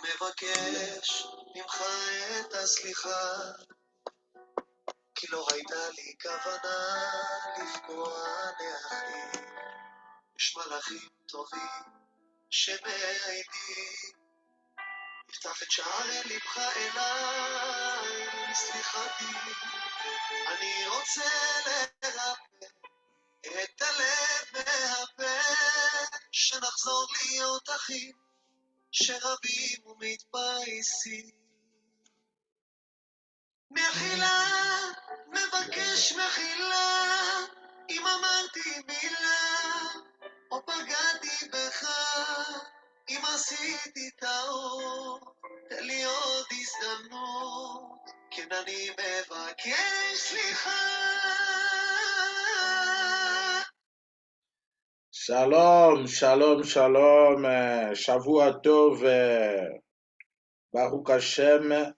מבקש ממך את הסליחה, כי לא הייתה לי כוונה לפגוע לאחי. יש מלאכים טובים שמעידים, פתח את שערי לבך אליי, סליחתי. אני רוצה לרפא את הלב מהפה, שנחזור להיות אחים שרבים ומתפייסים. מחילה, מבקש מחילה, אם אמרתי מילה או פגעתי בך, אם עשיתי טעות, תן לי עוד הזדמנות, כן אני מבקש סליחה. Shalom, shalom, shalom, Shavua Tov, Baruch Hashem,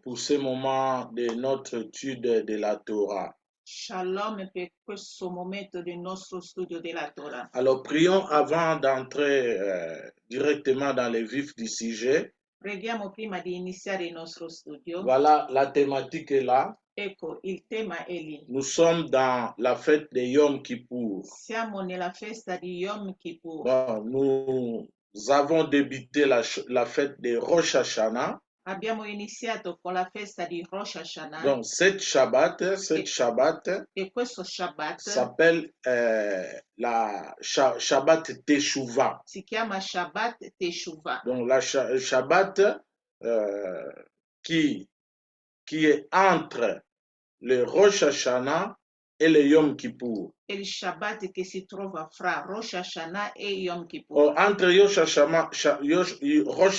pour ce moment de notre étude de la Torah. Shalom per questo momento del nostro studio della Torah. Alors, prions avant d'entrer directement dans le vif du sujet. Preghiamo prima di iniziare il nostro studio. Voilà, la thématique est là. Ecco, il tema è lì. Nous sommes dans la fête de Yom Kippour. Siamo nella festa di Yom Kippur. Bon, nous avons débuté la fête de Rosh Hashanah. Abbiamo iniziato con la festa di Rosh Hashanah. Donc, cette Shabbat e questo Shabbat s'appelle la Shabbat Teshuvah. si chiama Shabbat Teshuvah. Donc, la Shabbat qui est entre le Rosh Hashanah e le Yom Kippur. È il Shabbat che si trova fra Rosh Hashanah e Yom Kippur. Or, entre Rosh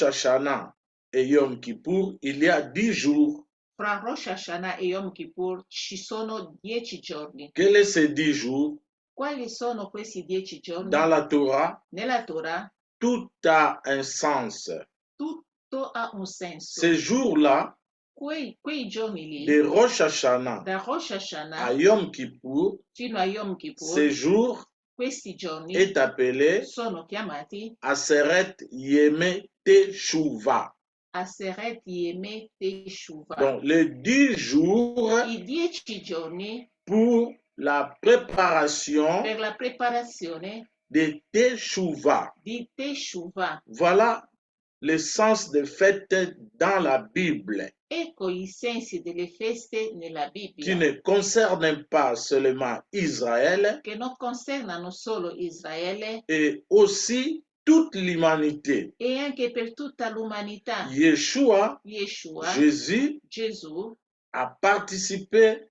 Hashanah et Yom Kippur, il y a 10 jours. Fra Rosh Hashanah e Yom Kippur ci sono 10 giorni. Quels sont ces 10 jours? Quali sono questi 10 giorni? Dans la Torah, nella Torah, tout a un sens. Tutto ha un senso. Ces jours-là, quei giorni lì, de Rosh Hashanah da Rosh Hashanah à Yom Kippur, fino a Yom Kippur, ces jours questi giorni est appelé sono chiamati Aseret Yeme Teshuvah. Aseret Yeme Teshuvah. Donc, les 10 jours I 10 giorni pour la préparation per la preparazione de Teshuvah. di Teshuvah. Voilà le sens des fêtes dans la Bible. Ecco i sensi delle feste nella Bibbia. Qui ne concernent pas seulement Israël. Che non concernano solo Israele. Et aussi toute l'humanité. E anche per tutta l'umanità. Yeshua, Gesù a participato.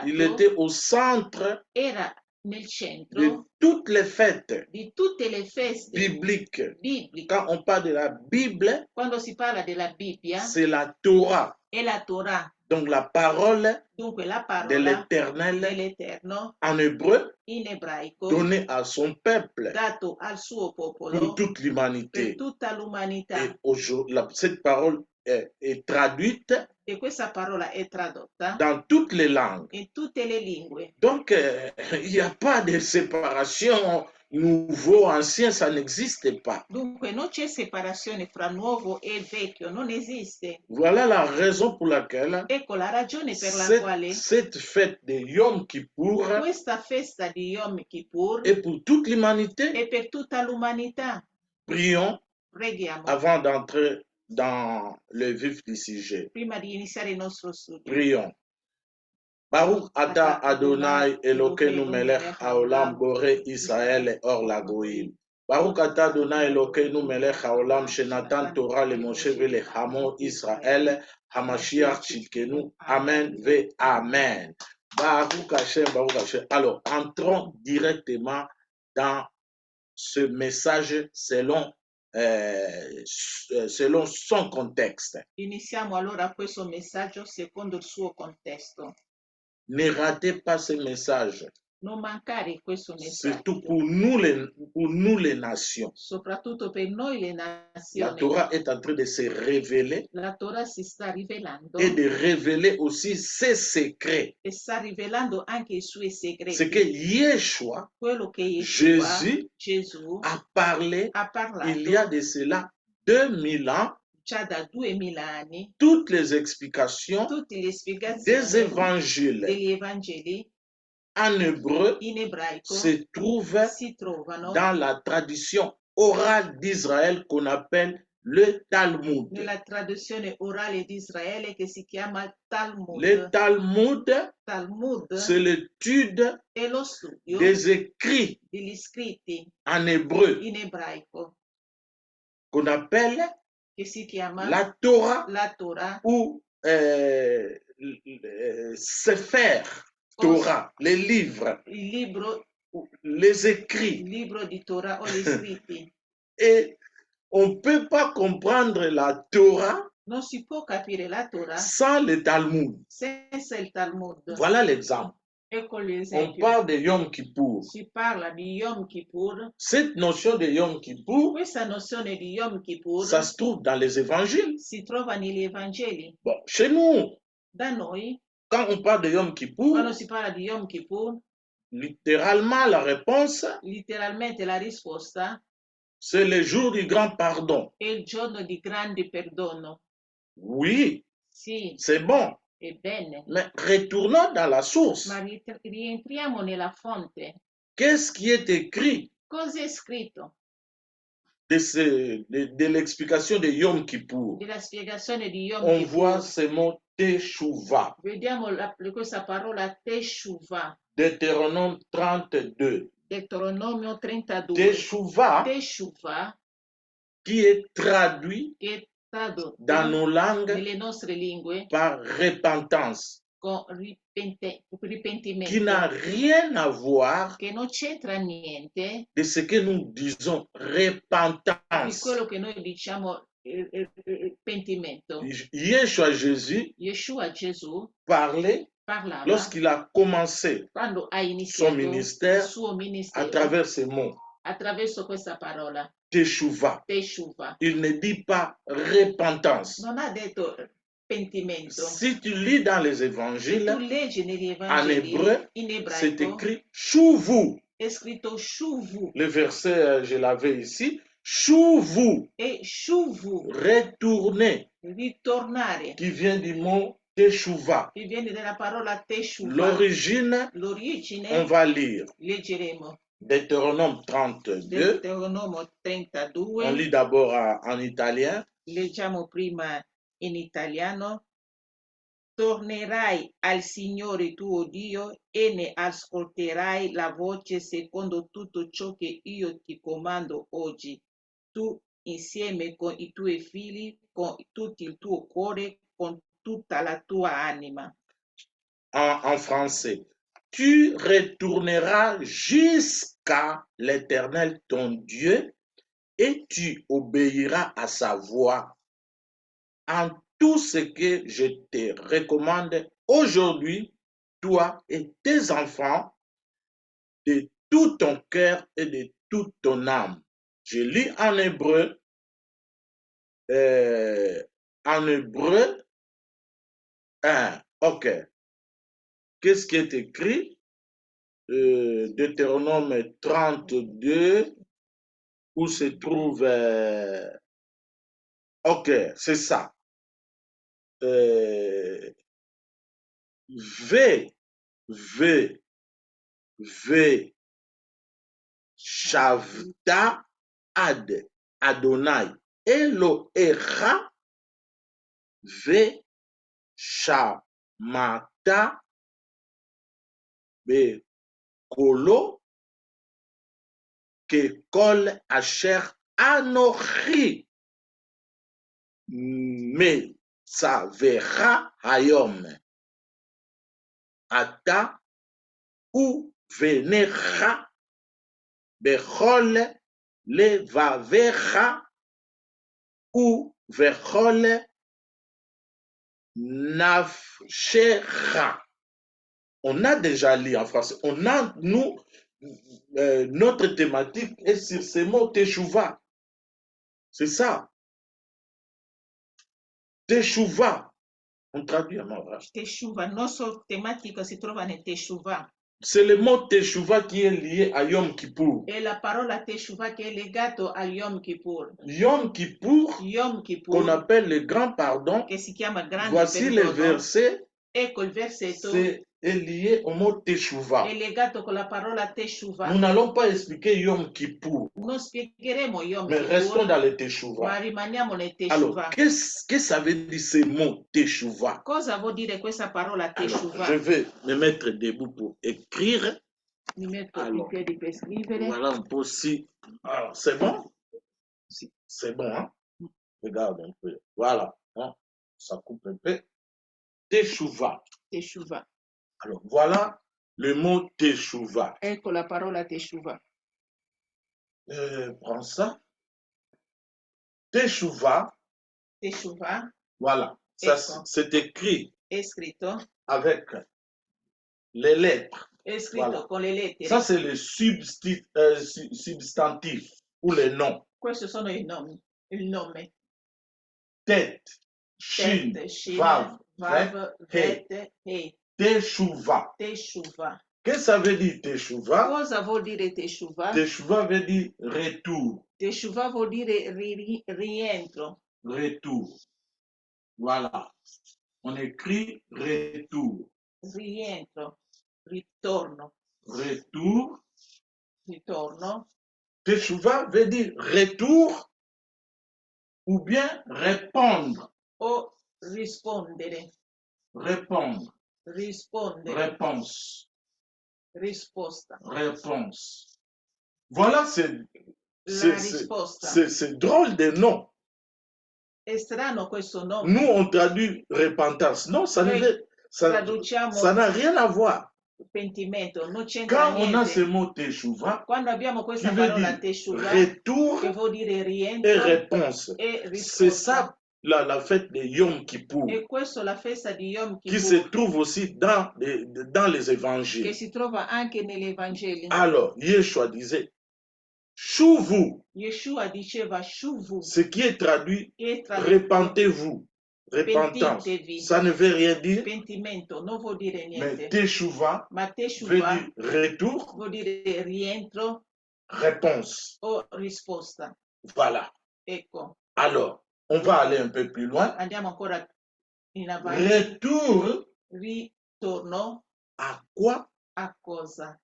Il était au centre. Era nel centro de toutes les fêtes. Di tutte le feste bibliques. Quand on parle de la Bible, quando si parla della Bibbia, c'est la Torah. È la Torah. Donc la parole, Dunque, la parola de l'Éternel dell'Eterno en hébreu, in ebraico, donné à son peuple, dato al suo popolo, pour toute l'humanité. Per tutta l'umanità. Et cette parole est traduite e questa parola è tradotta dans toutes les langues. In tutte le lingue. Donc, il n'y a pas de séparation nouveau, ancien, ça n'existe pas. Dunque, non c'è separazione fra nuovo e vecchio, non esiste. Voilà la raison pour laquelle ecco la ragione per la quale cette fête de Yom Kippur questa festa di Yom Kippur est pour toute l'humanité. È per tutta l'umanità. Prions Preghiamo avant d'entrer dans le vif du sujet. Prima di iniziare il nostro studio. Prions. Baruch ata Adonai Elokeinu melech haolam boré Israël or la goïm. Baruch ata Adonai Elokeinu melech haolam shenatan Torah le Moshe le Hamo Israël Hamashiach Tzidkenu. Amen ve Amen. Baruch Hashem, Baruch Hashem. Alors, entrons directement dans ce message selon son contexte. Iniziamo allora questo messaggio secondo il suo contesto. Ne ratez pas ce message. Non mancare questo messaggio. Surtout pour nous les nations. Soprattutto per noi le nazioni. La Torah est en train de se révéler. La Torah si sta rivelando. Et de révéler aussi ses secrets. E sta rivelando anche i suoi segreti. C'est que Yeshua, quello che Yeshua, Jésus Gesù a parlé ha parlato il y a de cela 2000 ans, già da 2000 anni, toutes les explications tutte le des spiegazioni évangiles degli Evangeli en hébreu in ebraico se trouvent si trovano dans la tradition orale d'Israël qu'on appelle le Talmud. nella traduzione orale di Israele che si chiama Talmud. Le Talmud, Talmud c'est l'étude è lo studio des écrits degli scritti en hébreu in ebraico qu'on appelle che si chiama la Torah la Torah ou Sefer Torah, les livres, il libro les écrits. di Torah o gli scritti. Et on ne peut pas comprendre la Torah Non si può capire la Torah sans le Talmud. senza il Talmud. Voilà l'exemple. Ecco On l'esempio. parle de Yom Kippur. Si parla di Yom Kippur. Cette notion de Yom Kippur, Questa nozione di Yom Kippur ça se trouve dans les évangiles. si trova negli Evangeli. Bon, chez nous, Da noi, quand on parle de Yom Kippur, quando si parla di Yom Kippur, littéralement la réponse, letteralmente la risposta c'est le jour du grand pardon. è il giorno di grande perdono. Oui, Sì, c'est bon. ebbene, Mais retournons dans la source. ma rientriamo nella fonte. Qu'est-ce qui est écrit Cosa è scritto de l'explication de Yom Kippur? della spiegazione di Yom On Kippur? voit ce mot Teshuvah. Vediamo questa parola Teshuvah, Deutéronome 32. Deuteronomio 32. Teshuvah, Teshuvah, qui est traduit che è tradotto dans nos langues nelle nostre lingue par repentance, con qui ripentimento, n'a rien à voir che non c'entra niente de ce que nous disons di repentance. quello che noi diciamo pentimento. Yeshua Jésus Yeshua Gesù parlait parlava lorsqu'il a commencé quando ha son iniziato il ministère suo à ministero travers ces mots. attraverso questa parola Teshuvah. Teshuvah. Il ne dit pas repentance. Non ha detto pentimento. Si tu lis dans les Se tu évangiles, leggi negli en Evangeli hébreu, in c'est ebraico écrit Chouvu. è scritto shuvu Le verset, je l'avais ici. Chouvu, e shuvu, retourner, ritornare, qui vient du mot Teshuvah. che viene dalla parola Teshuvah. L'origine, on L'origine va lire. leggeremo Deutéronome 32. Deuteronomio On 32, lit d'abord en italien. leggiamo prima in italiano. Tornerai al Signore tuo Dio e ne ascolterai la voce secondo tutto ciò che io ti comando oggi, tu insieme con i tuoi figli, con tutto il tuo cuore, con tutta la tua anima. En français. Tu retourneras jusqu'à l'Éternel ton Dieu et tu obéiras à sa voix en tout ce que je te recommande aujourd'hui, toi et tes enfants, de tout ton cœur et de toute ton âme. Je lis en hébreu. En hébreu, ok. Qu'est-ce qui est écrit? Deutéronome 32, où se trouve... ok, c'est ça. V, Shavta Ad Adonai Elohecha V Shamata Bekolo Kekol Asher Anochi Metzavecha Hayom Ata Uvenecha Bechol Levavecha Uvechol Nafshecha. On a déjà lu en français. On a, nous, notre thématique est sur ces mots Teshuvah. C'est ça. Teshuvah. On traduit en arabe. Teshuvah, il nostro tematico si trova nel Teshuvah. c'est le mot Teshuvah qui est lié à Yom Kippour. È la parola Teshuvah che è legato a Yom Kippur. Yom Kippour, Yom qu'on Kippur, appelle le grand pardon, che si chiama grande voici le perdono. versets, Ecco il versetto est lié au mot è Teshuvah. legato con la parola Teshuvah. Nous n'allons pas expliquer Yom Kippour, Non spiegheremo Yom mais restons Kippur, dans le ma Teshuvah. rimaniamo nel Alors, Teshuvah. qu'est-ce que ça veut dire ce mot Teshuvah? Cosa vuol dire questa parola Alors, je Teshuvah? vais me mettre debout pour écrire. Mi metto in Alors, piedi per scrivere. voilà un peu aussi. Alors, c'est bon? Si, c'est bon, hein? Regarde un peu. Voilà, hein? Ça coupe un peu. Teshuvah. Teshuvah. Alors, voilà le mot Teshuvah. Ecco la parola Teshuvah. Prends ça. Teshuvah, Teshuvah voilà. Ça, Ecco. c'est écrit è scritto, avec les lettres. è scritto Voilà. con le lettere. Ça, c'est le substantif ou les noms. Questi sono i nomi. Il nome. Tête, Shin, Tet, Shin, Vav, Vav, He. Vet, He. Teshuvah. Teshuvah. Qu'est-ce que ça veut dire Teshuvah? Cosa vuol dire Teshuvah? Teshuvah veut dire retour. Teshuvah vuol dire rientro. Retour. Voilà. On écrit retour. Rientro. Ritorno. Retour. Ritorno. Teshuvah veut dire retour ou bien répondre. O rispondere. Répondre. Rispondere. Réponse. Risposta. Réponse. Voilà, La risposta. c'est drôle de nom. È strano questo nome. Nous, on traduit repentance. Non, ça Noi traduciamo ça n'a rien à voir. pentimento, non c'entra Quand on a ce niente. mot Teshuvah, Quando abbiamo qui questa veut parola dire Teshuvah, retour che vuol dire et rientro réponse, e c'est risposta. ça la fête de Yom Kippour, E questo è la festa di Yom qui se Kippur, trouve aussi dans les che évangiles. si trova anche negli Evangeli. Alors, Yeshua disait, Chouvou, Yeshua diceva shuvu, ce qui est traduit, che è tradotto repentez-vous, repentance. pentitevi. Ça ne veut rien dire, Pentimento non vuol dire mais niente, Teshuvah ma veut Teshuvah dire retour, vuol dire rientro réponse. o risposta. Voilà. Ecco, Alors, on va aller un peu plus loin. andiamo ancora in avanti. Retour Ritorno à quoi? a cosa?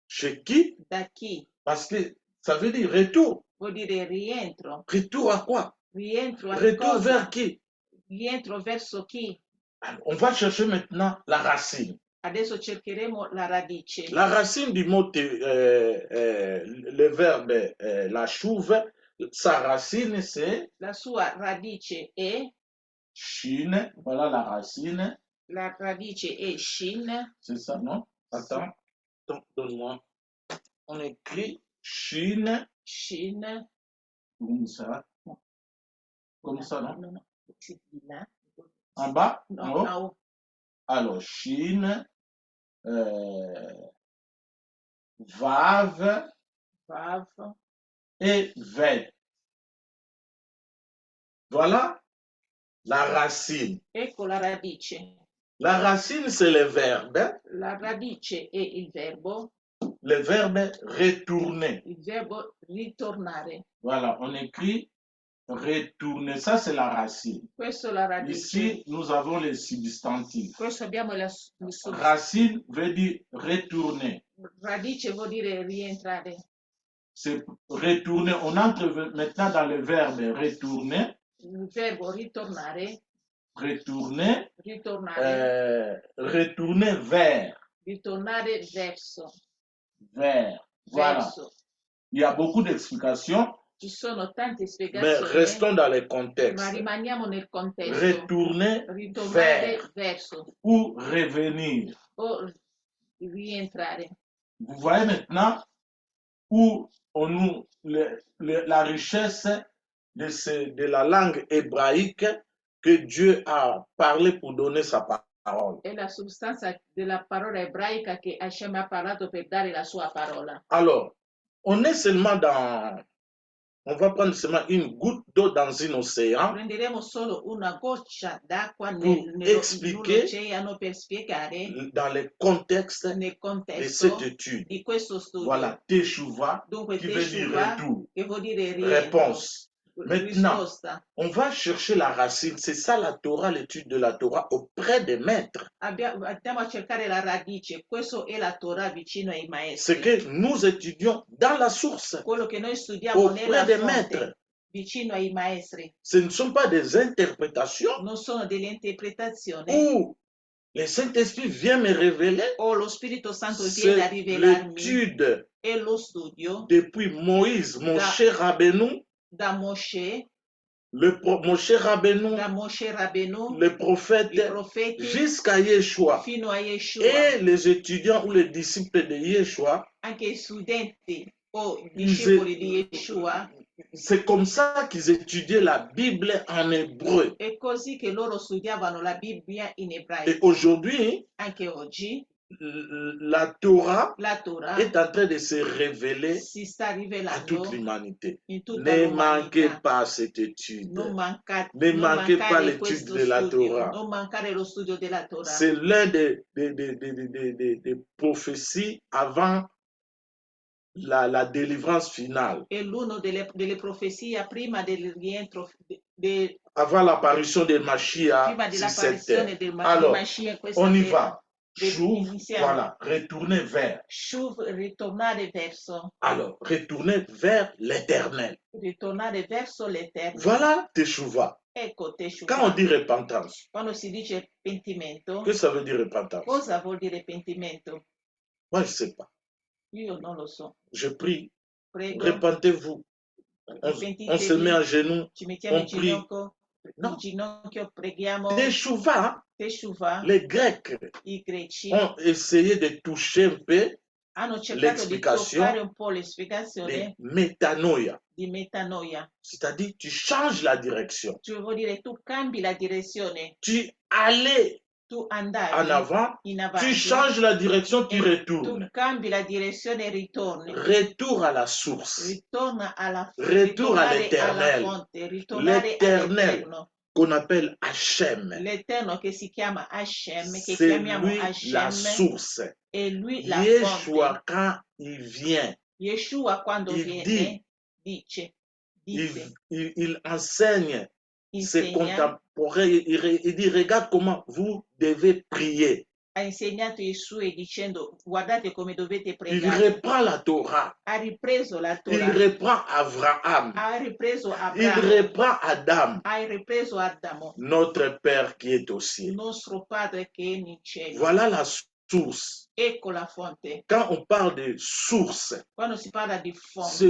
Chez qui? Da chi? Parce que ça veut dire retour. Vuol dire rientro. Retour à quoi? Rientro a Retour cosa? vers qui? Rientro verso chi? Alors, on va chercher maintenant la racine. Adesso cercheremo la radice. La racine du mot, le verbe la chouve, sa racine c'est La sua radice è, Chine. Voilà la racine. la radice è shin, C'est ça, non? Attends, donne-moi. On écrit Chine. shin. Comme ça. Comme ça, non? No, si dit là. En bas? No, En haut? en haut. Alors, Chine, Vav Vav, et Vet. Voilà la racine. ecco la radice. La racine, c'est le verbe. La radice è il verbo Retourner. ritornare. Voilà, on écrit retourner. Ça, c'est la racine. Questo è la radice. Ici, nous avons les substantifs. Questo abbiamo il Racine veut dire retourner. radice vuol dire rientrare. C'est retourner. On entre maintenant dans le verbe retourner. Il verbo ritornare. Retourner. Ritornare. Retourner vers. Ritornare verso. Vers. Voilà. Verso. Il y a beaucoup d'explications, Ci sono tante mais spiegazioni, restons dans le ma contexte. rimaniamo nel contesto. Retourner Ritornare vers verso ou revenir. o rientrare. Vous voyez maintenant où la richesse de la langue hébraïque que Dieu a parlé pour donner sa parole. È la sostanza della parola ebraica che Hashem ha parlato per dare la sua parola. Alors, on est seulement dans On va prendre seulement une goutte d'eau dans un océan Prenderemo solo una goccia d'acqua pour expliquer nell'oceano per spiegare dans le contexte nel de contesto cette étude. di questo studio. Voilà, Teshuvah, Dunque, qui veut dire Teshuvah, retour, che vuol dire rientro, réponse. Maintenant, risposta. on va chercher la racine. C'est ça la Torah, l'étude de la Torah auprès des maîtres. Andiamo a cercare la radice, questo è la Torah vicino ai Ce maestri. que nous étudions dans la source, Quello che noi studiamo auprès nella des fonte, maîtres. vicino ai maestri, Ce ne sont pas des interprétations non sono delle interpretazioni où le Saint-Esprit vient me révéler. o lo Spirito Santo viene a C'est rivelarmi l'étude e lo studio depuis Moïse, mon Da- cher Rabbeinu, da Moshe, mon cher Rabbeinu, da Moshe Rabbeinu, le i prophète, profeti, jusqu'à Yeshua. fino a Yeshua. Et les étudiants ou les disciples de Yeshua, Anche i studenti o Ils discepoli di Yeshua, c'est comme ça qu'ils étudiaient la Bible en hébreu. è così che loro studiavano la Bibbia in Et ebraico. aujourd'hui, Anche oggi la Torah la Torah est en train de se révéler si sta à toute rivelando l'humanité. in tutta Ne manquez l'umanità. pas cette étude. Non Ne non manquez pas mancare l'étude questo de la studio, Torah. non mancare lo studio della Torah. C'est l'un des prophéties avant la délivrance finale, È l'uno delle profezie prima del rientro, avant l'apparition de Mashiach prima sur cette dell'apparizione terre. di Alors, Mashiach in questa on y terra. va. Chouv, Iniziamo. voilà, retournez vers. Shuv, ritornare verso Alors, retournez vers l'éternel. l'Eterno. Voilà Teshuvah. Ecco Quand on Teshuvah. dit repentance, Quando si dice pentimento, que ça veut dire repentance? cosa vuol dire pentimento? Moi, je ne sais pas. Io non lo so. Je prie, Prego, repentez-vous. On se pentitevi, met en genoux, ci mettiamo on in prie. in ginocchio, preghiamo. Teshuvah, Teshuvah, les Grecs i greci ont essayé de toucher un peu hanno cercato di l'explication toccare un po' le de spiegazioni métanoïa. di metanoia. C'est-à-dire, tu changes la direction. Cioè vuol dire tu cambi la direzione, Tu allais tu en andavi avant, in tu avanti, changes la direction, tu tu retournes. cambi la direzione e ritorni. Retour à la source. Ritorna Retour à ritornare alla l'éternel. fonte, ritornare L'éternel all'Eterno. qu'on appelle Hachem. L'Eterno che si chiama Hashem, che C'est chiamiamo lui la Hashem, source. è lui la fonte. Yeshua, quand il vient, Yeshua quando il viene dit, dice, il enseigne ses insegna, contemporains. Il dit, regarde comment vous devez prier. ha insegnato i suoi dicendo guardate come dovete Il pregare. reprend la Torah. Ha ripreso la Il Torah, reprend Abraham. ha ripreso Il Abramo, reprend Adam, ha ripreso Adamo, notre Père qui est au ciel. il nostro Padre che è in cielo. Voilà la source. Ecco la fonte. Quand on parle de source, Quando si parla di c'est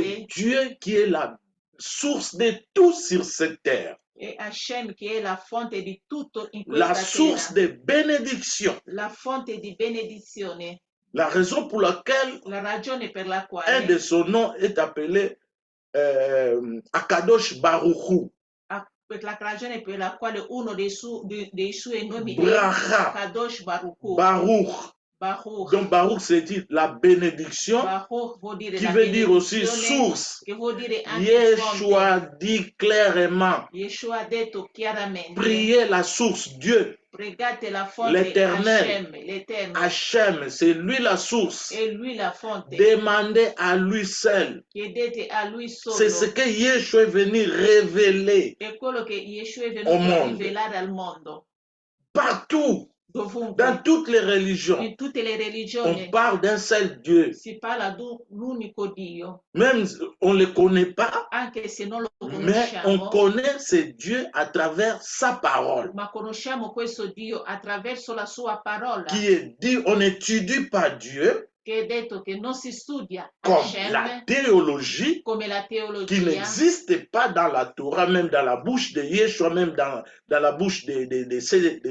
fonte, Dieu qui est la source de tout sur cette terre. è Hashem che è la fonte di tutto in La questa source terra. de bénédiction. La fonte di benedizione. La raison pour laquelle La ragione per la un de quale son nom est appelé Akadosh Baruchu. per la ragione per la quale uno dei suoi nomi Bracha. è Kadosh Baruch. Baruch. Baruch. Donc Baruch c'est dire la bénédiction, Baruch vuol dire qui la veut dire aussi benedizione, source. che vuol dire anche fonte. Yeshua dit clairement, Yeshua ha detto chiaramente, priez la source, Dieu. pregate la fonte, L'Éternel. Hashem, l'Eterno, Hachem, c'est lui la source. è lui la fonte. Demandez à lui seul. Chiedete a lui C'est ce solo. que Yeshua est venu révéler È quello che Yeshua è Au venuto a mondo. rivelare al mondo, partout, dovunque, dans toutes les religions. in tutte le On religioni parle d'un seul Dieu. si parla di un unico Dio, Même on ne le connaît pas, anche se non lo mais on conosciamo, connaît ce Dieu à travers sa parole. ma conosciamo questo Dio attraverso la sua parola, Qui est dit, on n'étudie pas Dieu che è detto che non si studia comme Hashem la théologie come la qui teologia, n'existe pas dans la Torah, même dans la bouche de Yeshua, même dans la bouche de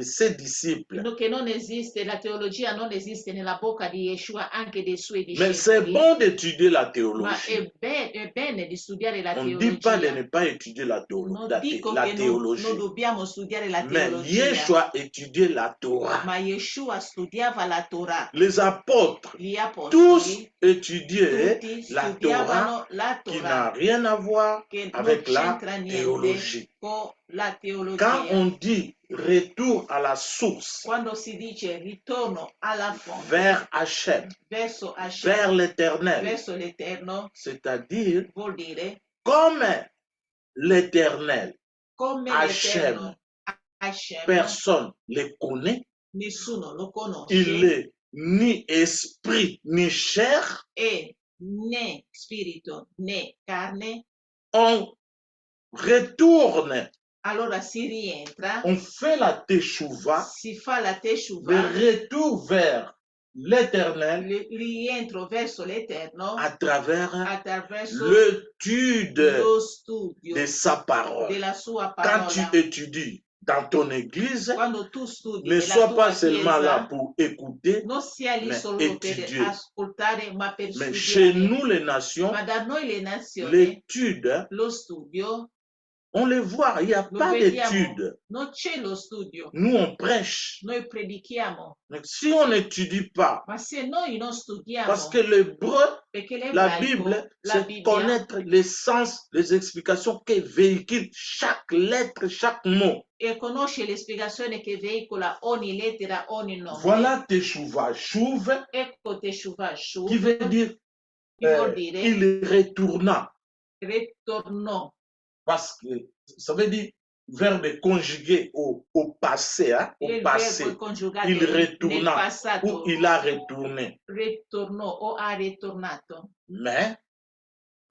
ses disciples. che non esiste, la teologia non esiste nella bocca di Yeshua, anche dei suoi Mais c'est discepoli. bon d'étudier la Ma théologie. è bene di studiare la On ne dit pas de teologia. ne pas étudier la Non dico la che non théologie. dobbiamo studiare la Mais teologia, Yeshua étudiait la Torah. ma Yeshua studiava la Torah. Les apôtres Gli tous apostoli étudiaient tutti la Torah studiavano la qui n'a Torah, rien à voir che non avec la c'entra niente théologie. con la Quand teologia. on dit retour à la source, Quando si dice ritorno alla fonte, vers Hachem, verso vers Hashem, l'Éternel, verso l'Eterno, c'est-à-dire vuol dire comme l'Éternel, come Hachem, l'Eterno, Hashem, personne ne le connaît, nessuno lo il conosce n'est ni esprit ni chair, e né spirito né carne, on retourne, allora si rientra, on fait la teshuva, si fa la le teshuva, retour vers l'Éternel rientro verso l'Eterno à travers attraverso l'étude lo studio de sa parole. della sua Quand tu parola. étudies dans ton église, Quando tu studi ne nella sois tua pas seulement là chiesa, pour écouter, non sia lì mais solo per étudier. ascoltare, ma per Mais chez studiare. nous, les nations, Ma da noi le nazioni, l'étude, lo studio, on les voit, il n'y a lo pas vediamo, d'étude. non c'è lo studio. Nous, on prêche. Noi predichiamo, Donc, si on n'étudie pas, ma se noi non parce studiamo, que l'hébreu, perché la l'ebraico, Bible, la c'est Bibbia, connaître les sens, les explications que véhicule chaque lettre, chaque mot. e conosce le spiegazioni che veicola ogni lettera, ogni nome. Voilà Teshuvah, Shuv, Ecco Teshuvah Shuv, qui veut dire che vuol dire il retourna. ritornò, Parce que ça veut dire verbe conjugué au passé, hein, au il passé. verbo congiugato Il nel retourna ou passato, il a retourné. ritornò o ha ritornato. Mais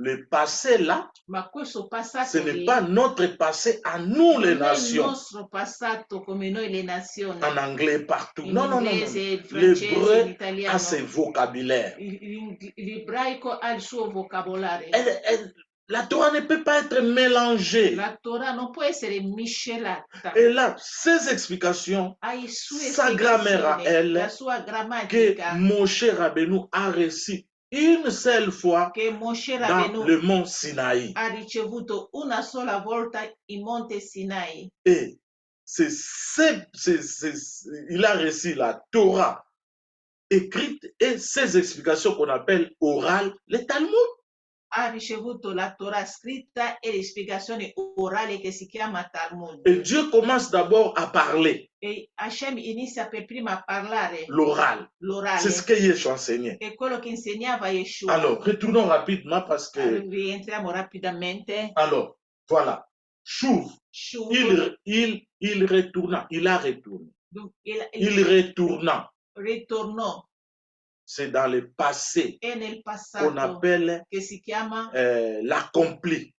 le passé là, Ma questo ce passato n'est lì pas notre passé à nous les non è il nations. nostro passato come noi le nazioni, En anglais partout. in Non, non, non, non. inglese, in francese, in L'hébreu a italiano. ses vocabulaires. L'ebraico ha il suo vocabolario. La Torah ne peut pas être mélangée. La Torah non può essere miscelata. Et là, ces explications, Ha i suoi sa grammaire à spiegazioni, la elle, sua que grammatica Moshe Rabbeinu a reçu une seule fois che Moshe dans Rabbeinu le mont Sinaï. ha ricevuto una sola volta in Monte Sinai. Et il a reçu la Torah écrite et ses explications qu'on appelle orales, les Talmud. Ha ricevuto la Torah scritta e le spiegazioni orali che si chiama Talmud. Et Dieu commence d'abord à parler. E Hashem inizia per prima a parlare L'oral. C'est ce l'orale. que Yeshua enseignait. È quello che insegnava Yeshua. Alors, retournons rapidement parce que... Rientriamo rapidamente. Alors, voilà. Chouv, Shuv, il retourna, il a retourné. Il retourna. ritornò, C'est dans le passé è nel qu'on passato appelle che si chiama l'accompli.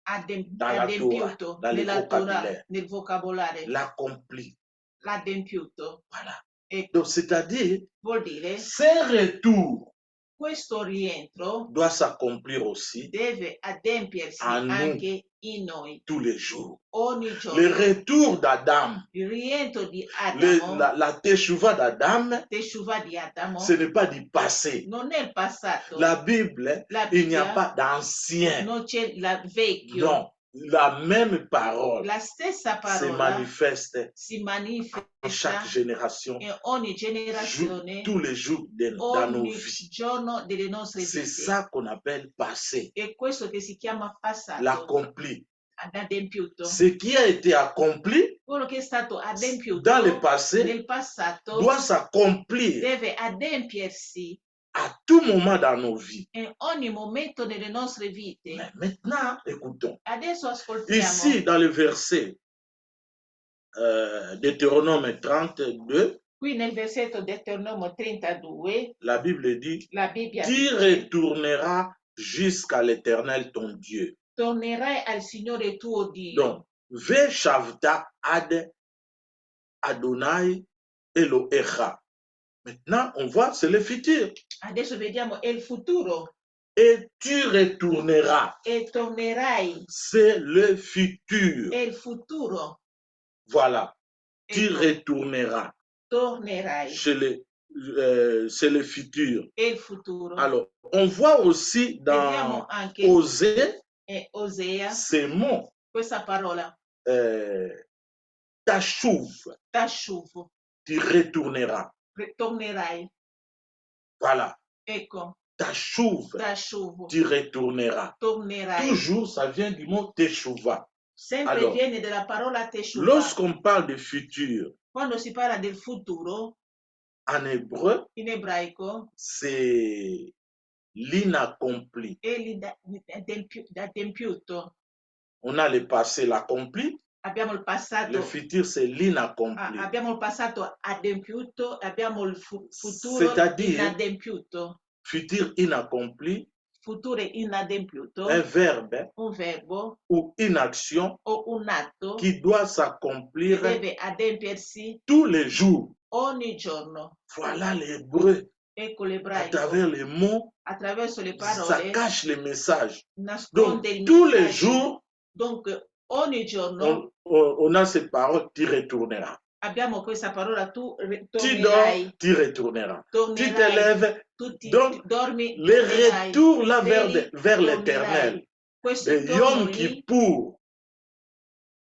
Dans la adempiuto Torah, dans le nella Torah, vocabulaire. nel vocabolario. L'accompli. L'adempiuto. Voilà. E Donc, c'est-à-dire, vuol dire ce retour questo rientro doit s'accomplir aussi deve adempiersi a nous anche in noi tous les jours. ogni Le giorno. retour d'Adam, Il rientro di Adamo, la teshuva d'Adam, Teshuvah di Adamo, ce n'est pas du passé. non è il passato. La Bible, La il n'y a Bibbia pas d'ancien. non c'è la vecchio. Non, la même parole La stessa se parola manifeste si en manifesta chaque génération, in ogni generazione, tous les jours dans nos ogni vies. giorno delle nostre C'est vite. ça qu'on appelle passé, È questo che si chiama passato, l'accompli. adempiuto. Ce qui a été accompli Quello che è stato adempiuto dans le passé nel passato doit s'accomplir deve adempiersi à tout moment dans nos vies. in ogni momento nelle nostre vite. Mais maintenant, écoutons. Adesso ascoltiamo Ici, dans le verset Deutéronome 32, qui nel versetto Deuteronomio 32, la Bible dit, la Bibbia tu dice: retourneras jusqu'à l'Éternel ton Dieu. tornerai al Signore tuo Dio. Donc, Ve Shavta ad Adonai Elohecha. Maintenant, on voit, c'est le futur. Adesso vediamo è il futuro. Et tu retourneras. E tornerai, C'est le futur. è il futuro. Voilà. Tu Ecco, retourneras. tornerai, C'est le futur. è il futuro. Alors, on voit aussi Vediamo dans anche Osée Osea ces mots. questa parola, Tashuv, tashuv, tu retourneras. tornerai. Voilà. ecco, Tashuv, tashuv, tu retourneras. tornerai. Toujours, ça vient du mot teshuva. Sempre Alors, viene dalla parola teshuva. lorsqu'on parle de futur, Quando si parla del futuro, en hébreu, in ebraico, c'est l'inaccompli. è l'adempiuto. On a le passé, l'accompli. Abbiamo il passato. Le futur, c'est l'inaccompli. Abbiamo il passato adempiuto, abbiamo il futuro C'est-à-dire, inadempiuto. futur inaccompli, Futuro inadempiuto, un verbe un verbo ou une action o un atto qui doit che s'accomplir deve adempiersi tous les jours. ogni giorno. Voilà l'hébreu. Ecco À l'ebraico. travers les mots, Attraverso le ça parole cache les messages. nasconde Donc, il tous les messaggio. jours, Donc, ogni giorno on a cette parole, tu retourneras. abbiamo questa parola, tu Tu dors, tornerai, tu retourneras. Tu te tornerai, lèves. tu Donc, dormi, le tornerai, retour là vedi, vers tornerai. l'éternel, Questo de ritorno Yom lì Kippour,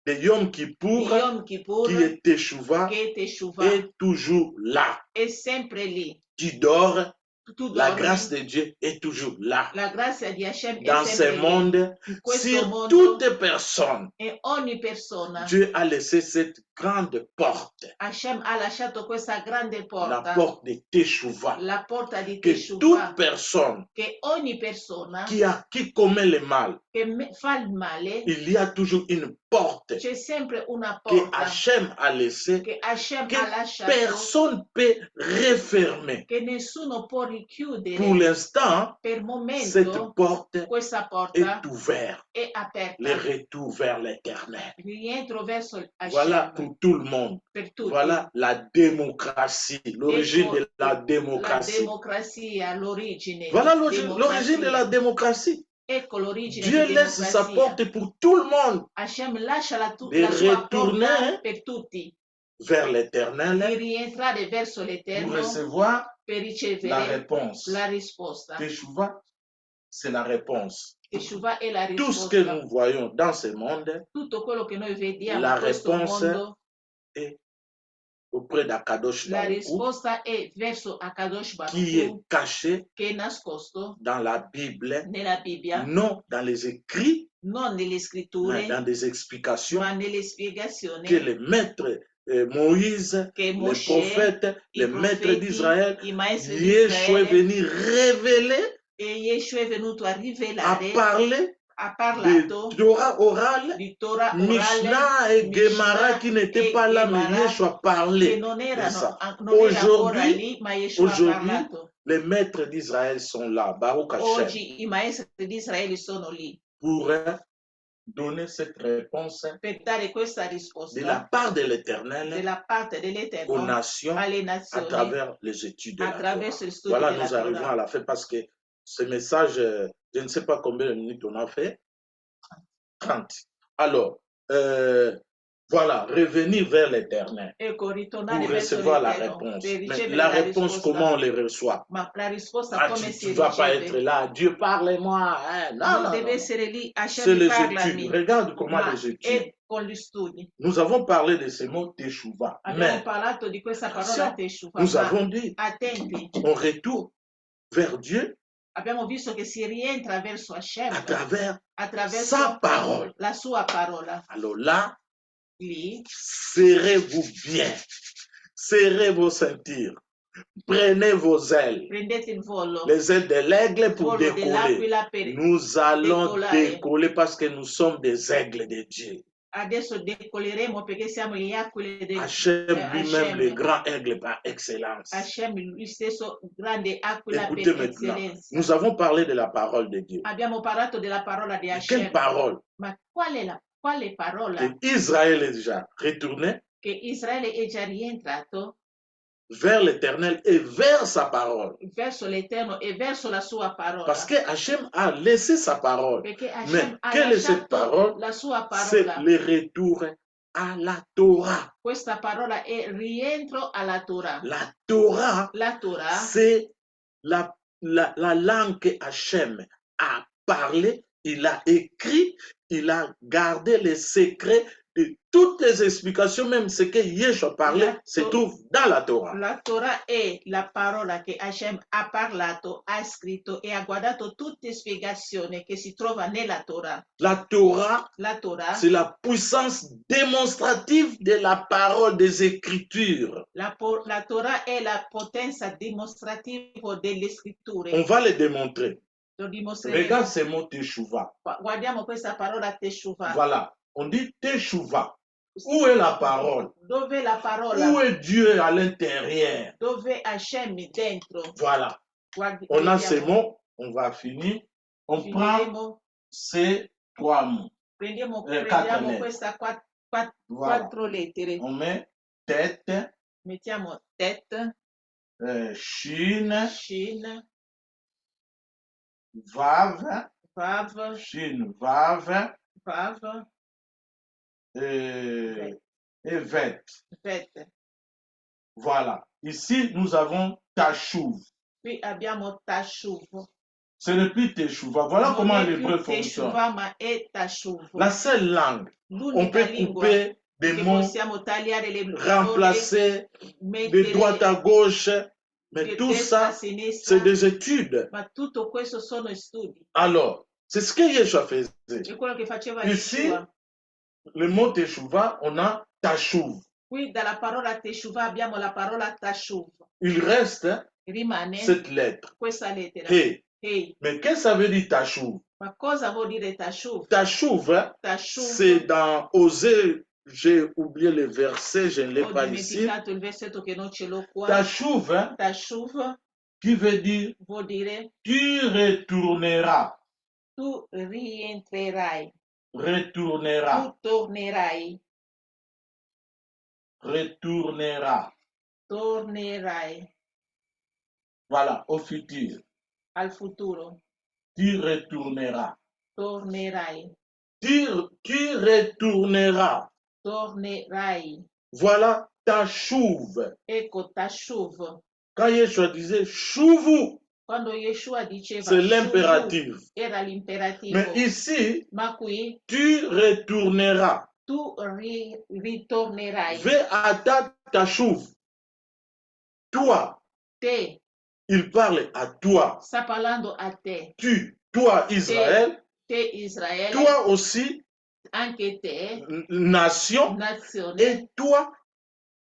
de Yom di Kippour, Yom Kippur, qui est Teshuvah, che è Teshuvah, est toujours là. è sempre lì. Tu dors, Tu la dormi, grâce de Dieu est toujours là. la grazia di Hashem è Dans ce sempre lì. monde, In questo sur mondo toute personne, e ogni persona, Dieu a laissé cette grande porte, Hashem ha lasciato questa grande la porta, porte de Teshuvah, la porta di que Teshuvah, toute personne che ogni persona qui commet le mal, che fa il male, il y a toujours une porte c'è sempre una que porta Hachem a laissée, che Hashem que ha lasciato, personne peut refermer. che nessuno può Pour richiudere. l'instant, Per cette momento porte questa porta est ouverte. è Le aperta. retour vers l'éternel. Rientro verso Voilà Hashem pour tout le monde. per tutti. Voilà la démocratie, l'origine Ecco de la la démocratie. democrazia, l'origine Voilà di l'origine de la democrazia. démocratie. Ecco l'origine Dieu di laisse sa democrazia. porte pour tout le monde Hashem lascia la de sua retourner porta per tutti, vers di l'éternel rientrare verso pour l'Eterno recevoir per la ricevere réponse. la risposta. Teshuvah, c'est la réponse. Teshuvah è la Tout ce que risposta. nous voyons dans ce monde, Tutto quello che noi vediamo la in questo réponse mondo, est auprès d'Akadosh la Baruch Hu, risposta è verso Akadosh qui est Baruch Hu, caché che è nascosto dans la Bible, nella Bibbia, non dans les écrits, non nelle mais scritture, dans des explications ma nelle spiegazioni que les maîtres Moïse, che les Mosè, prophètes, les i maîtres d'Israël, profeti, i maestri di Yeshua est Israele, venu révéler, e Yeshua è venuto a a rivelare, parler ha de parlato Torah orale, di Torah Mishnah orale, et Gemara qui n'étaient e pas là, mais Gemara, Yeshua che parlait non de erano, ça. non era ancora Aujourd'hui, lì, ma Yeshua ha aujourd'hui, parlato. les maîtres d'Israël sont là, Baruch Hashem, Oggi i maestri di Israele sono lì pour donner cette réponse per dare questa de la risposta part de l'Éternel della parte aux dell'Eterno nations alle à nazioni travers les études de la Torah. attraverso gli studi Voilà, della nous arrivons Torah. à la fin parce que ce message, je ne sais pas combien de minutes on a fait. 30. Alors, voilà, revenir vers l'Éternel Ecco, pour ritornare verso recevoir la l'Eterno réponse. per Mais ricevere la la réponse, comment on risposta. les reçoit? Ma la risposta Ah, come tu si ne vas pas être riceve? là, Dieu parle-moi. Hein? Non, Non non, deve non, non. essere lì, C'est Hashem les parlami, études. Regarde comment ma les études. è con gli studi. Nous avons parlé de ce mot Teshuvah. Abbiamo Mais, parlato di questa parola attention, Teshuvah, nous ma avons dit, attenti, on retourne vers Dieu abbiamo visto che si rientra verso à Hashem travers attraverso sa parole. la sua parola. Alors là, Lì serrez-vous bien, serrez vos ceintures, prenez vos ailes, prendete il volo, les ailes de l'aigle il pour volo décoller. dell'aquila per Nous allons decolare. décoller parce que nous sommes des aigles de Dieu. Adesso decoleremo perché siamo gli aquile del Hachem lui-même, le Hashem. grand aigle par excellence. Hashem, lui stesso grande aquila Écoutez per maintenant, eccellenza. nous avons parlé de la parole de Dieu. Abbiamo parlato della parola di Mais quelle Hashem, parole? ma quale parola Que Israël est déjà retourné che Israele è già rientrato vers l'Éternel et vers sa parole. verso l'Eterno e verso la sua parola? Parce que Hachem a laissé sa parole. Perché Mais Hashem ha quelle est cette lasciato parole? la sua C'est parola. le retour à la Torah. Questa parola è rientro alla Torah. La Torah, La Torah c'est la langue que Hachem a parlé, il a écrit, il a gardé les secrets Et toutes les explications, même ce que Yeshua parlait, se trouve dans la Torah. La Torah è la parola che Hashem ha parlato, ha scritto e ha guardato tutte le spiegazioni che si trova nella Torah. La Torah, La Torah, c'est la puissance démonstrative de la parole des Écritures. la Torah è la potenza dimostrativa delle scritture. On va le démontrer. Lo dimostreremo. Regarde ce mot Teshuvah. Guardiamo questa parola Teshuvah. Voilà, on dit Teshuvah. Où est la parole? Dove è la parola? Où est Dieu à l'intérieur? Dove Hashem dentro? Voilà. On a ces mots, on va finir. On prend ces 3 mots. Prendiamo lettere. queste Voilà. 4 lettere. On met tête, Mettiamo tet, shin, shin, vav, vav, shin, vav, vav, et vet. vet. Voilà. Ici, nous avons tashuv. Qui abbiamo tashuv. Ce n'est plus Teshuvah. Voilà Non comment è l'hébreu più fonctionne. Teshuvah, ma è tashuv. La seule langue, on L'unica peut lingua couper des che mots, possiamo tagliare le remplacer de mettere droite à gauche, mais di tout destra a ça, sinistra, c'est des études. ma tutto questo sono studi. Alors, c'est ce que Yeshua faisait. È quello che faceva Ici, Yeshua. le mot Teshuvah, on a tashuv. Qui dalla parola Teshuvah abbiamo la parola tashuv. Il reste Rimane cette lettre. questa lettera. Hey. Hey. Mais qu'est-ce que ça veut dire tashuv? Ma cosa vuol dire tashuv? Tashuv, Tashuv. c'est dans Osée, j'ai oublié le verset, je ne l'ai Ho pas ici. dimenticato il versetto che non ce l'ho qua. Tashuv, Tashuv qui veut dire vuol dire tu retourneras. tu rientrerai. Retourneras. Tu tornerai. Retourneras. Tornerai. Voilà, au futur. Al futuro. Tu retourneras. Tornerai. Tu retourneras. Tornerai. Voilà tashuv. Ecco tashuv. Quand Yeshua disait chouvou, Quando Yeshua diceva c'est shuvu, l'impératif. era l'imperativo. Mais ici, Ma qui tu retourneras. tu ritornerai. Ve ata tashuv. Toi, Te il parle à toi. sta parlando a te. Toi Israël, Te Israele, toi aussi, anche te, nation, nazione, et toi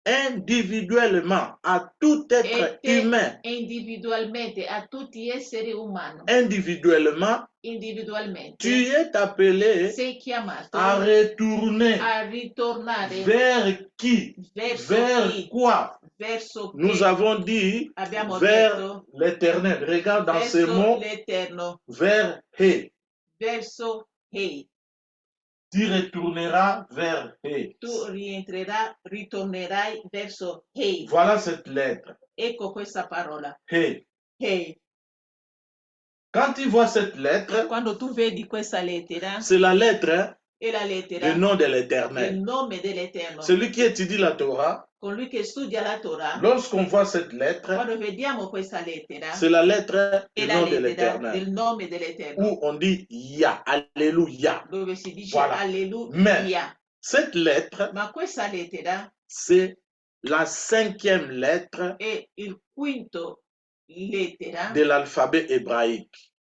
individuellement à tout être e te humain, individualmente a tutti gli esseri umani. individuellement, Individualmente tu es appelé sei chiamato à retourner a ritornare vers qui? verso Vers chi? quoi? Verso Nous chi? avons dit Abbiamo vers detto l'éternel. Regarde dans ces verso mots, l'Eterno, vers He. verso Hei. Tu retourneras vers He. Tu ritornerai verso Hei. Voilà cette lettre. Ecco questa parola. He. Hei. Quand tu vois cette lettre, Quando tu vedi questa lettera, c'est la lettre è la lettera du nom de del l'éternel. nome dell'Eterno. Celui qui étudie la Torah, Colui che studia la Torah, lorsqu'on voit cette lettre, quando vediamo questa lettera, c'est la lettre è du la nom de lettera l'éternel. del nome dell'Eterno, Où on dit Ya, Alléluia. dove si dice Voilà. Alleluia. Cette lettre, Ma questa lettera c'est la 5e lettre è il quinto lettera, de l'alphabet hébraïque.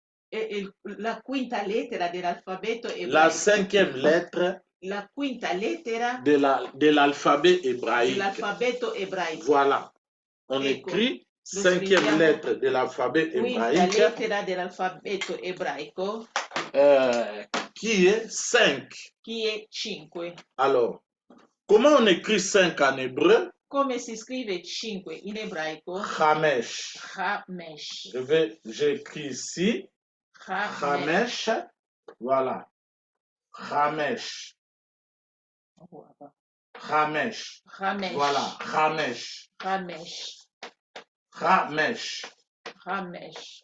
la quinta lettera dell'alfabeto La ebraico. 5e lettre La quinta lettera de l'alphabet hébraïque. dell'alfabeto ebraico. Voilà. On Ecco, écrit lo 5e scriviamo. lettre de l'alphabet Quinta hébraïque lettera dell'alfabeto ebraico, qui est 5. che è 5. Alors, comment on écrit 5 en hébreu? Come si scrive 5 in ebraico? Chamesh. Chamesh. J'écris ici. Chamesh. Chamesh. Voilà. Chamesh. Chamesh. Chamesh. Voilà. Chamesh. Chamesh. Chamesh. Chamesh.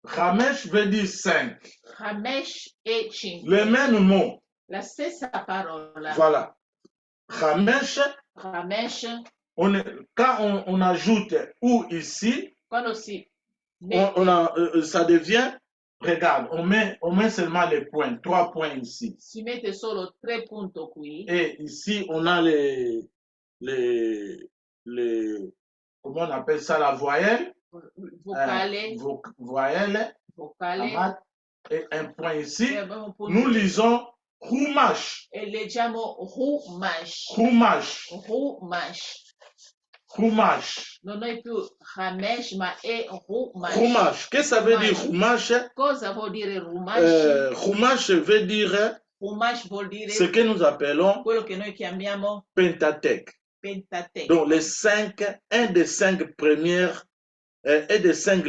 Chamesh veut dire 5. Chamesh è 5. Le même mot. La stessa parola. Voilà. Chamesh, Chamesh, quand on ajoute ou ici, quando si ça devient Regarde, on met seulement les points, 3 points ici. Si mette solo 3 punti qui. Et ici, on a les comment on appelle ça, la voyelle. Vocale. Voyelle. Vocale. Et un point ici. Nous lisons Chumash. E leggiamo Chumash. Chumash. Chumash. Chumash. Non è più Hamesh, ma è Chumash. Chumash. Qu'est-ce que ça veut dire Chumash? Cosa vuol dire Chumash? Chumash veut dire Chumash vuol dire ce que nous appelons quello che noi chiamiamo Pentateuque. Pentateuque. Donc un des cinq premières un des cinq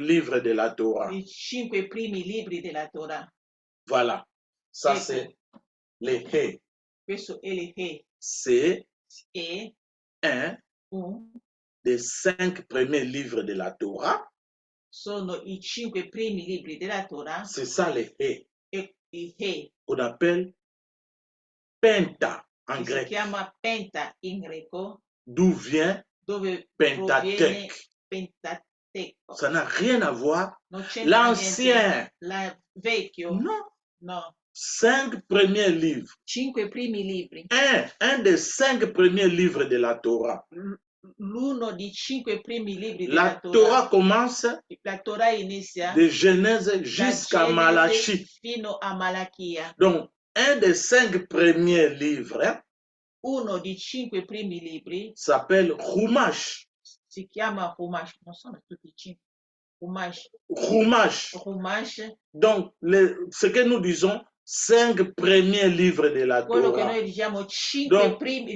livres de la Torah. I 5 primi libri della Torah. Voilà. Ça c'est les He. Questo è le He. C'est un des 5 premiers livres de la Torah. Sono i 5 primi libri della Torah. C'est ça les He. E i He. On appelle Penta en grec. Si chiama Penta in greco. D'où vient Pentateuque. Pentateuco. Ça n'a rien à voir. L'ancien. Vecchio. Non. 5 premiers livres. 5 primi libri. Un des 5 premiers livres de la Torah. L'uno di 5 primi libri della Torah. Torah commence la Torah inizia de Genèse jusqu'à Malachie. Fino a Malachia. Donc, un des 5 premiers livres, uno di 5 primi libri, s'appelle Chumash. Si chiama Chumash, non sono tutti 5. Chumash. Donc, ce que nous disons, 5 premiers livres de la Quello Torah. Che noi diciamo 5 Donc, primi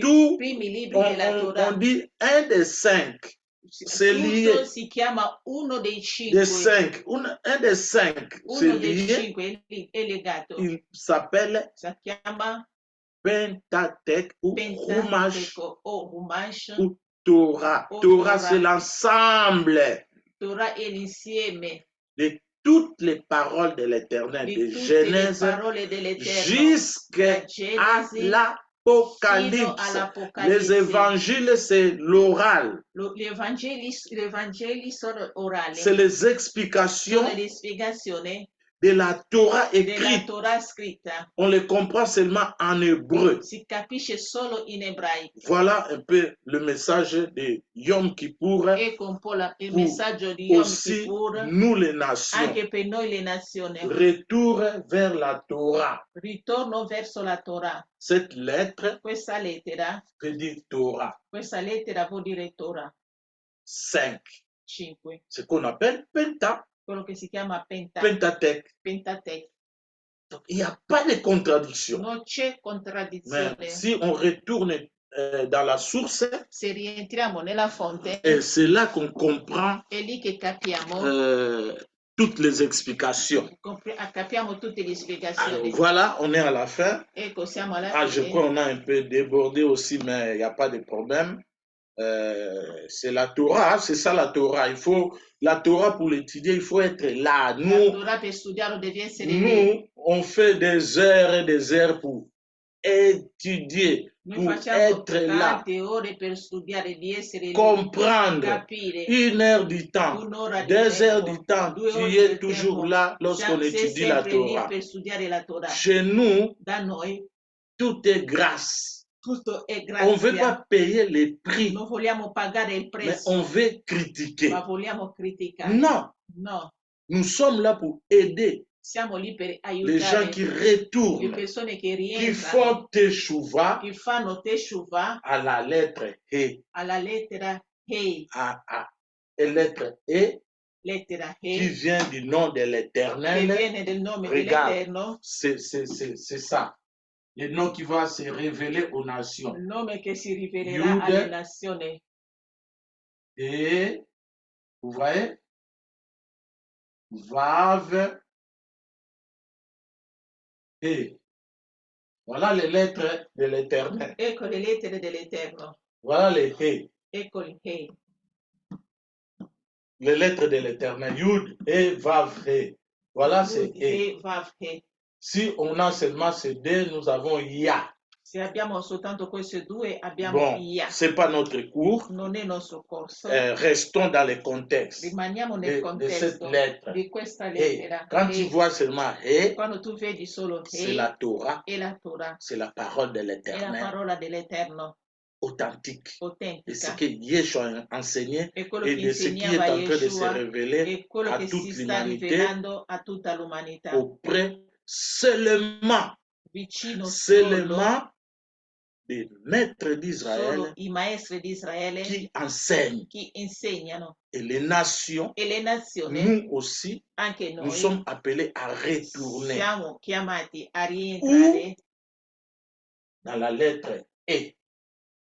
libri della Torah. On dit un des 5. C'est lié. Si chiama uno dei 5. Des 5. Un des 5. Uno dei 5 è legato. Il s'appelle Si chiama Pentateuque ou Chumash ou Torah. Torah, c'est l'ensemble. Torah è l'insieme de toutes les paroles de l'Éternel, de Genèse jusqu'à l'Apocalypse. Les évangiles, c'est l'oral. C'est les explications de la Torah écrite. On les comprend seulement en hébreu. Si capisce solo in ebraico. Voilà un peu le message de Yom Kippour. Ecco un po' il messaggio di Yom aussi Kippur. Nous les nations. Anche per noi le nazioni. Retour vers la Torah. Ritorno verso la Torah. Cette lettre. Questa lettera. Veut dire Torah. Questa lettera vuol dire Torah. 5. 5. Ce qu'on appelle Penta. Quello che si chiama Pentateuque. Donc, il n'y a pas de contradiction. Non c'è contraddizione. Mais si on retourne dans la source, se rientriamo nella fonte, c'est là qu'on comprend è lì che capiamo toutes les explications. Capiamo tutte le spiegazioni. Alors, voilà, on est à la fin. Ecco, siamo alla fine. Je crois qu'on a un peu débordé aussi, mais il n'y a pas de problème. C'est la Torah, c'est ça la Torah. La Torah pour l'étudier, il faut être là. Nous, on fait des heures et des heures pour étudier, pour être là, comprendre. 1 heure du temps, 2 heures du temps, tu es toujours là lorsqu'on étudie la Torah. Chez nous, tout est grâce. On ne veut pas payer les prix, mais on veut critiquer. Non, nous sommes là pour aider les gens qui retournent, qui font teshuva à la lettre He. Lettre E qui vient du nom de l'Éternel. Regarde, c'est ça. Le nom qui va se révéler aux nations. Il nome che si rivelerà alle nazioni. Et, vous voyez, Vav et. Voilà les lettres de l'Éternel. Ecco le lettere dell'Eterno. Voilà les He. Ecco il He. Les lettres de l'Éternel. Yud et Vav He. Voilà c'est He. Vav He. Si on a seulement ces deux, nous avons Ya. Se abbiamo soltanto queste due, abbiamo Bon, IA. ce n'est pas notre cours. Non è il nostro corso. Restons dans le contexte Rimaniamo nel de cette contesto lettre. di questa Et lettera. quand tu E vois seulement et, quando tu vedi solo c'est la Torah, e la Torah, c'est la parole de è la l'Éternel parola dell'Eterno, authentique. Et ce autentica. que Yeshua a enseigné È quello et che de ce qui insegnava est en train de se Yeshua, révéler è quello à che si toute sta l'humanité rivelando a tutta l'umanità, auprès seulement vicino solo des maîtres d'Israël solo i maestri di Israele qui enseignent. che insegnano. Et les nations, E le nazioni, nous aussi, anche nous noi, sommes appelés à retourner siamo chiamati a rientrare dans la lettre E,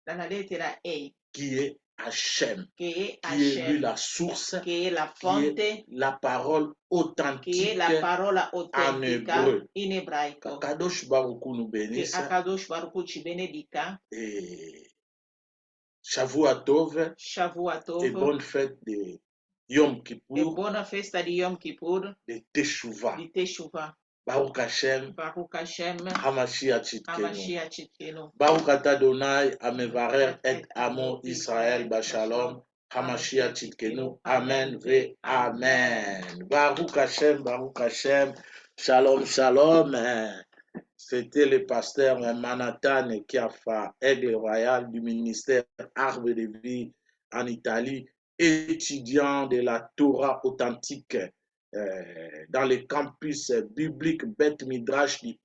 dalla lettera E, qui est Hachem, che è qui est lui Hashem, la source, che è la qui est fonte, la parole che è authentique la parola en autentica hébreu. in ebraico. Kadosh Baruch Hu nous Che bénisse Akadosh Baruch Hu ci benedica. et Shavua Tov et Shavuatov bonne fête de Yom e Kippur, buona festa di Yom Kippur, de Teshuvah. di Teshuvah. Baruch Hashem, Baruch Hashem, Hamashiach Tzidkenu. Hamashiach Tzidkenu. Baruch Ata Adonai, Amevarer et Amo Israël Bashalom, Hamashiach Tzidkenu. Amen ve Amen. Baruch Hashem, Shalom, Shalom. C'était le pasteur Manhattan qui a fait Aigle Royal du ministère Arbre de Vie en Italie, étudiant de la Torah authentique dans le campus biblique Beth Midrash du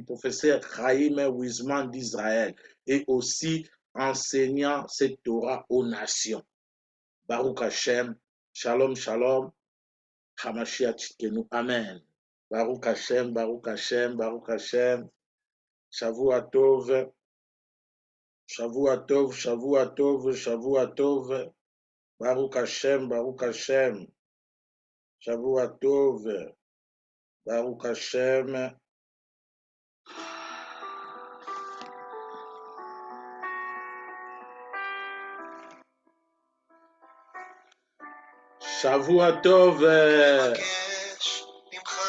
professeur Chaim Wiseman d'Israël et aussi enseignant cette Torah aux nations. Baruch Hashem, Shalom, Shalom, Hamashiach Tzidkenu. Amen. Baruch Hashem, Baruch Hashem, Baruch Hashem. Shavua Tov, Shavua Tov, Shavua Tov, Shavua Tov. Baruch Hashem, Baruch Hashem. Shavua Tov, Baruch Hashem. Shavua Tov, מבקש ממך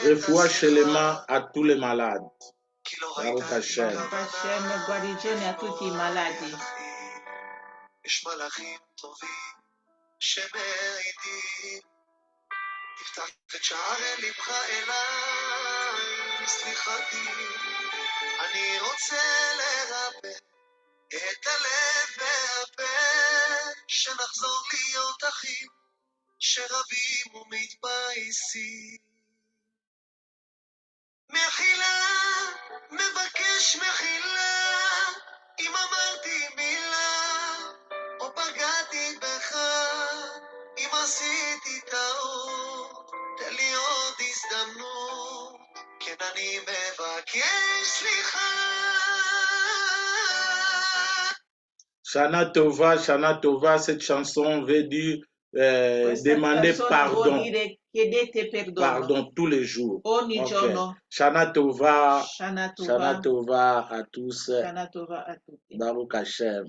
את refoua הסליחה, shelema à tous les malades. כי לא Baruch הייתה לי Hashem. Baruch Hashem, guarigione a tutti i malati. יש מלאכים טובים שמעידים, תפתח את שערי לבך אליי, סליחתי, אני רוצה לרפא את הלב והפה, שנחזור להיות אחים שרבים ומתבייסים. מחילה, מבקש מחילה, אם אמרתי מילה או פגעתי בך, אם עשיתי טעות, תן לי עוד הזדמנות, כן אני מבקש סליחה. Shana Tova, cette chanson veut dire Questa demander canzone vuol pardon. dire chiedete perdono. Pardon tous les jours. Ogni Ok. giorno. Shana Tova, Shana Shana Tova, Tova à tous. Shana Tova a tutti. Baruch Hashem.